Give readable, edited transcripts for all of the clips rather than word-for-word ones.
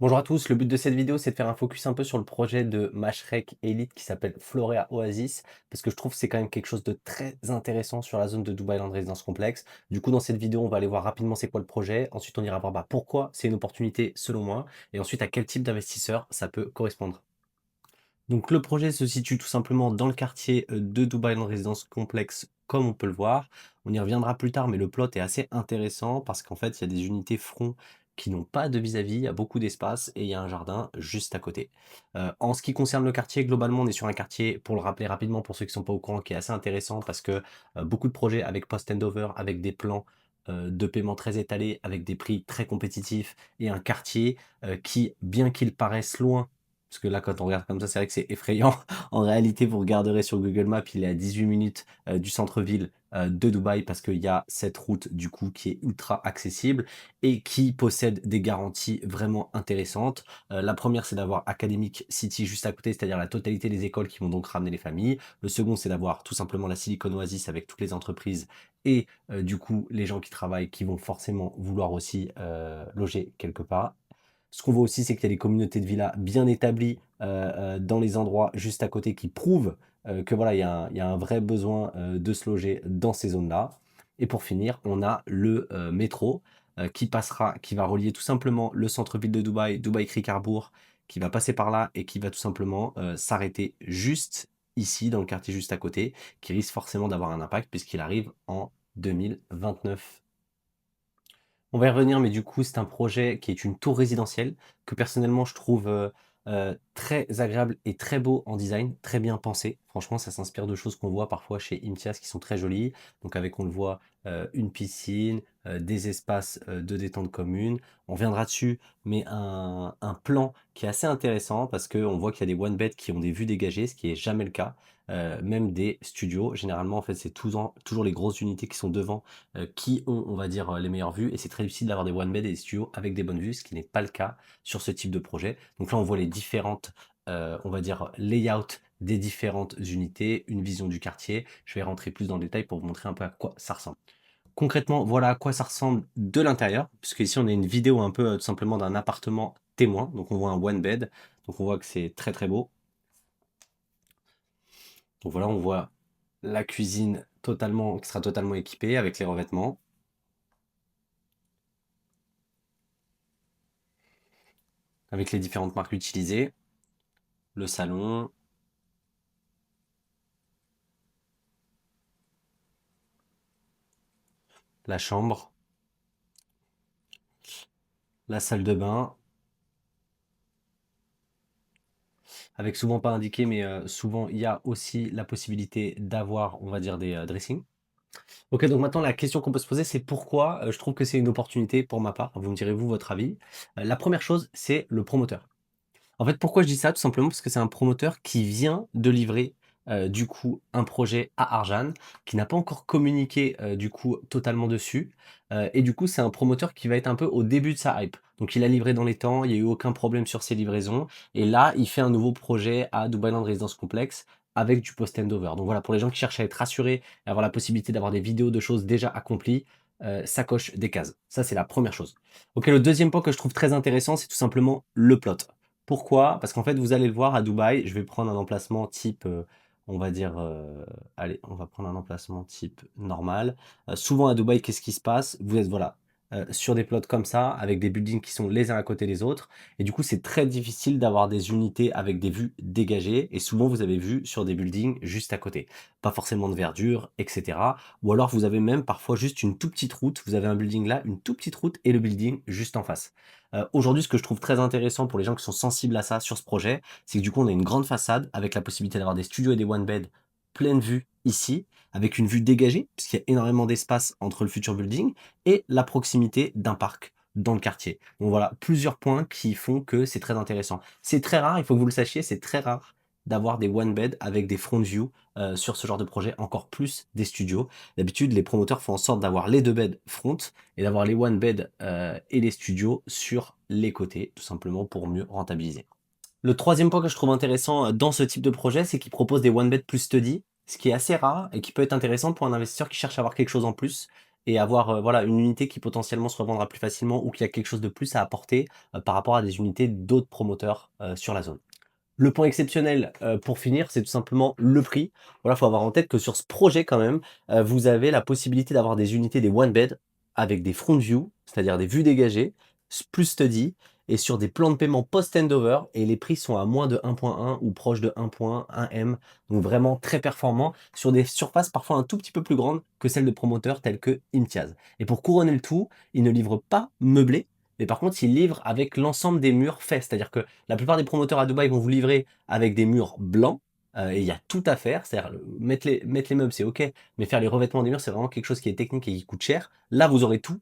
Bonjour à tous, le but de cette vidéo c'est de faire un focus un peu sur le projet de Mashrek Elite qui s'appelle Florea Oasis parce que je trouve que c'est quand même quelque chose de très intéressant sur la zone de Dubai Land Residence Complex. Du coup dans cette vidéo on va aller voir rapidement c'est quoi le projet, ensuite on ira voir pourquoi c'est une opportunité selon moi et ensuite à quel type d'investisseur ça peut correspondre. Donc le projet se situe tout simplement dans le quartier de Dubai Land Residence Complex comme on peut le voir. On y reviendra plus tard mais le plot est assez intéressant parce qu'en fait il y a des unités front qui n'ont pas de vis-à-vis, il y a beaucoup d'espace et il y a un jardin juste à côté. En ce qui concerne le quartier, globalement on est sur un quartier, pour le rappeler rapidement pour ceux qui ne sont pas au courant, qui est assez intéressant parce que beaucoup de projets avec post-handover, avec des plans de paiement très étalés, avec des prix très compétitifs et un quartier qui, bien qu'il paraisse loin parce que là, quand on regarde comme ça, c'est vrai que c'est effrayant. En réalité, vous regarderez sur Google Maps, il est à 18 minutes du centre-ville de Dubaï parce qu'il y a cette route du coup qui est ultra accessible et qui possède des garanties vraiment intéressantes. La première, c'est d'avoir Academic City juste à côté, c'est-à-dire la totalité des écoles qui vont donc ramener les familles. Le second, c'est d'avoir tout simplement la Silicon Oasis avec toutes les entreprises et du coup les gens qui travaillent qui vont forcément vouloir aussi loger quelque part. Ce qu'on voit aussi, c'est qu'il y a des communautés de villas bien établies dans les endroits juste à côté qui prouvent que voilà, il y a un vrai besoin de se loger dans ces zones-là. Et pour finir, on a le métro qui va relier tout simplement le centre-ville de Dubaï, Dubaï Creek Harbour, qui va passer par là et qui va tout simplement s'arrêter juste ici, dans le quartier juste à côté, qui risque forcément d'avoir un impact puisqu'il arrive en 2029. On va y revenir, mais du coup, c'est un projet qui est une tour résidentielle que personnellement je trouve très agréable et très beau en design, très bien pensé. Franchement, ça s'inspire de choses qu'on voit parfois chez Imtiaz qui sont très jolies. Donc avec, on le voit, une piscine, des espaces de détente commune. On reviendra dessus, mais un plan qui est assez intéressant parce qu'on voit qu'il y a des one bed qui ont des vues dégagées, ce qui est jamais le cas. Même des studios. Généralement, en fait, c'est toujours les grosses unités qui sont devant qui ont, on va dire, les meilleures vues. Et c'est très difficile d'avoir des one bed et des studios avec des bonnes vues, ce qui n'est pas le cas sur ce type de projet. Donc là, on voit les différentes, on va dire, layout des différentes unités, une vision du quartier. Je vais rentrer plus dans le détail pour vous montrer un peu à quoi ça ressemble. Concrètement, voilà à quoi ça ressemble de l'intérieur, puisque ici on a une vidéo un peu tout simplement d'un appartement témoin. Donc on voit un one bed, donc on voit que c'est très très beau. Donc voilà, on voit la cuisine totalement, qui sera totalement équipée avec les revêtements, avec les différentes marques utilisées, le salon, la chambre, la salle de bain, avec souvent pas indiqué, mais souvent il y a aussi la possibilité d'avoir, on va dire, des dressings. Ok, donc maintenant la question qu'on peut se poser, c'est pourquoi je trouve que c'est une opportunité pour ma part. Vous me direz vous votre avis. La première chose, c'est le promoteur. En fait, pourquoi je dis ça? Tout simplement parce que c'est un promoteur qui vient de livrer, du coup, un projet à Arjan, qui n'a pas encore communiqué, du coup, totalement dessus, et du coup, c'est un promoteur qui va être un peu au début de sa hype. Donc il a livré dans les temps, il y a eu aucun problème sur ses livraisons et là, il fait un nouveau projet à Dubai Land Residence Complex avec du post-handover. Donc voilà, pour les gens qui cherchent à être rassurés et avoir la possibilité d'avoir des vidéos de choses déjà accomplies, ça coche des cases. Ça, c'est la première chose. OK, le deuxième point que je trouve très intéressant, c'est tout simplement le plot. Pourquoi? Parce qu'en fait, vous allez le voir à Dubaï, je vais prendre un emplacement type, on va dire, allez, on va prendre un emplacement type normal. Souvent à Dubaï, qu'est-ce qui se passe? Vous êtes, voilà, sur des plots comme ça, avec des buildings qui sont les uns à côté des autres. Et du coup, c'est très difficile d'avoir des unités avec des vues dégagées. Et souvent, vous avez vu sur des buildings juste à côté. Pas forcément de verdure, etc. Ou alors, vous avez même parfois juste une toute petite route. Vous avez un building là, une toute petite route et le building juste en face. Aujourd'hui, ce que je trouve très intéressant pour les gens qui sont sensibles à ça sur ce projet, c'est que du coup, on a une grande façade avec la possibilité d'avoir des studios et des one bed pleine vue ici, avec une vue dégagée, puisqu'il y a énormément d'espace entre le futur building et la proximité d'un parc dans le quartier. Donc voilà, plusieurs points qui font que c'est très intéressant. C'est très rare, il faut que vous le sachiez, c'est très rare d'avoir des one bed avec des front view sur ce genre de projet, encore plus des studios. D'habitude, les promoteurs font en sorte d'avoir les deux beds front et d'avoir les one bed et les studios sur les côtés, tout simplement pour mieux rentabiliser. Le troisième point que je trouve intéressant dans ce type de projet, c'est qu'il propose des one bed plus study, ce qui est assez rare et qui peut être intéressant pour un investisseur qui cherche à avoir quelque chose en plus et avoir, voilà, une unité qui potentiellement se revendra plus facilement ou qui a quelque chose de plus à apporter, par rapport à des unités d'autres promoteurs, sur la zone. Le point exceptionnel, pour finir, c'est tout simplement le prix. Voilà, faut avoir en tête que sur ce projet quand même, vous avez la possibilité d'avoir des unités, des one bed avec des front view, c'est-à-dire des vues dégagées, plus study et sur des plans de paiement post-handover et les prix sont à moins de 1.1 ou proche de 1.1 M, donc vraiment très performant sur des surfaces parfois un tout petit peu plus grandes que celles de promoteurs tels que Imtiaz. Et pour couronner le tout, ils ne livrent pas meublé, mais par contre, ils livrent avec l'ensemble des murs faits. C'est-à-dire que la plupart des promoteurs à Dubaï vont vous livrer avec des murs blancs, et il y a tout à faire. C'est-à-dire, mettre les meubles, c'est OK, mais faire les revêtements des murs, c'est vraiment quelque chose qui est technique et qui coûte cher. Là, vous aurez tout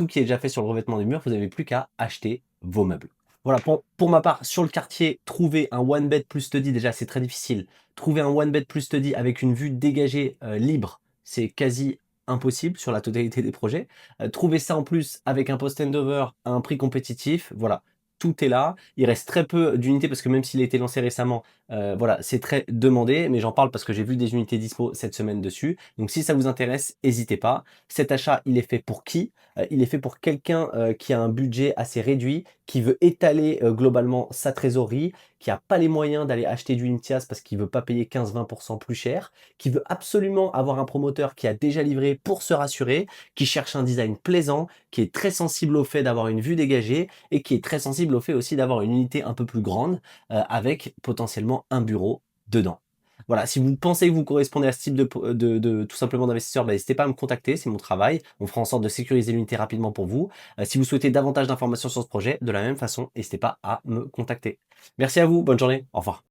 qui est déjà fait sur le revêtement des murs, vous n'avez plus qu'à acheter vos meubles. Voilà, pour ma part, sur le quartier, trouver un one bed plus study, déjà, c'est très difficile. Trouver un one bed plus study avec une vue dégagée, libre, c'est quasi impossible sur la totalité des projets. Trouver ça en plus avec un post-handover à un prix compétitif, voilà, tout est là. Il reste très peu d'unités parce que même s'il a été lancé récemment, voilà, c'est très demandé, mais j'en parle parce que j'ai vu des unités dispo cette semaine dessus. Donc si ça vous intéresse, n'hésitez pas. Cet achat, il est fait pour qui? Il est fait pour quelqu'un, qui a un budget assez réduit, qui veut étaler, globalement sa trésorerie, qui a pas les moyens d'aller acheter du Imtiaz parce qu'il veut pas payer 15-20 plus cher, qui veut absolument avoir un promoteur qui a déjà livré pour se rassurer, qui cherche un design plaisant, qui est très sensible au fait d'avoir une vue dégagée et qui est très sensible au fait aussi d'avoir une unité un peu plus grande, avec potentiellement un bureau dedans. Voilà, si vous pensez que vous correspondez à ce type de tout simplement d'investisseur, bah, n'hésitez pas à me contacter, c'est mon travail. On fera en sorte de sécuriser l'unité rapidement pour vous. Si vous souhaitez davantage d'informations sur ce projet, de la même façon, n'hésitez pas à me contacter. Merci à vous, bonne journée, au revoir.